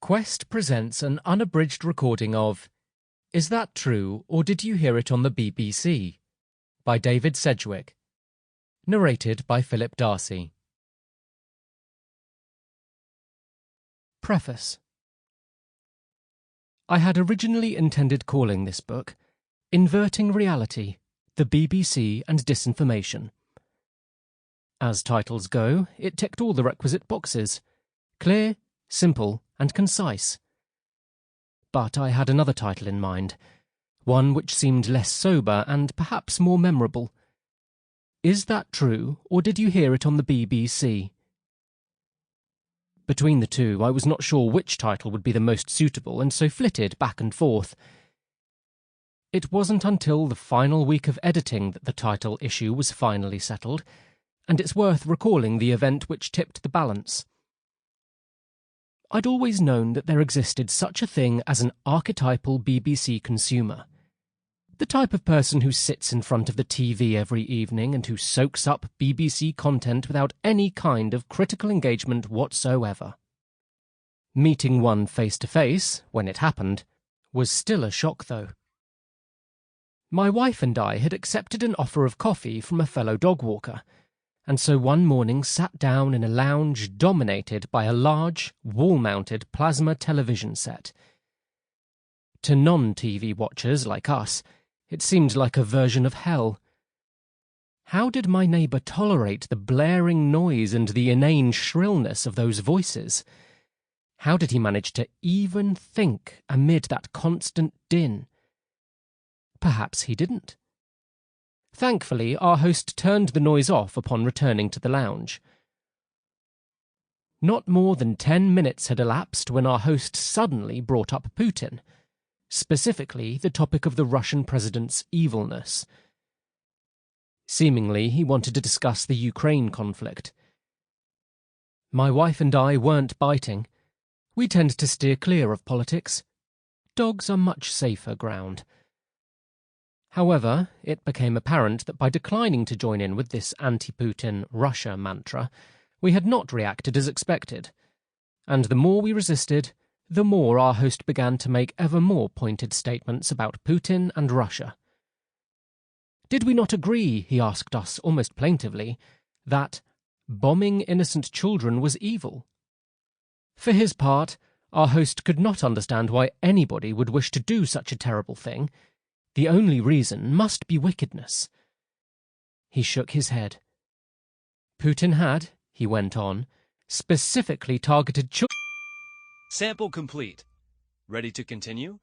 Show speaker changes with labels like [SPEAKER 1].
[SPEAKER 1] Quest presents an unabridged recording of Is That True or Did You Hear It on the BBC? By David Sedgwick. Narrated by Philip Darcy. Preface. I had originally intended calling this book Inverting Reality, the BBC and Disinformation. As titles go, it ticked all the requisite boxes. Clear, simple, and concise. But I had another title in mind, one which seemed less sober and perhaps more memorable. Is That True, or Did You Hear It on the BBC? Between the two, I was not sure which title would be the most suitable, and so flitted back and forth. It wasn't until the final week of editing that the title issue was finally settled, and it's worth recalling the event which tipped the balance. I'd always known that there existed such a thing as an archetypal BBC consumer. The type of person who sits in front of the TV every evening and who soaks up BBC content without any kind of critical engagement whatsoever. Meeting one face-to-face, when it happened, was still a shock, though. My wife and I had accepted an offer of coffee from a fellow dog walker, and so one morning sat down in a lounge dominated by a large, wall-mounted plasma television set. To non-TV watchers like us, it seemed like a version of hell. How did my neighbour tolerate the blaring noise and the inane shrillness of those voices? How did he manage to even think amid that constant din? Perhaps he didn't. Thankfully, our host turned the noise off upon returning to the lounge. Not more than 10 minutes had elapsed when our host suddenly brought up Putin, specifically the topic of the Russian president's evilness. Seemingly, he wanted to discuss the Ukraine conflict. My wife and I weren't biting. We tend to steer clear of politics. Dogs are much safer ground. However, it became apparent that by declining to join in with this anti-Putin Russia mantra, we had not reacted as expected, and the more we resisted, the more our host began to make ever more pointed statements about Putin and Russia. Did we not agree, he asked us almost plaintively, that bombing innocent children was evil? For his part, our host could not understand why anybody would wish to do such a terrible thing. The only reason must be wickedness. He shook his head. Putin had, he went on, specifically targeted children.
[SPEAKER 2] Sample complete. Ready to continue?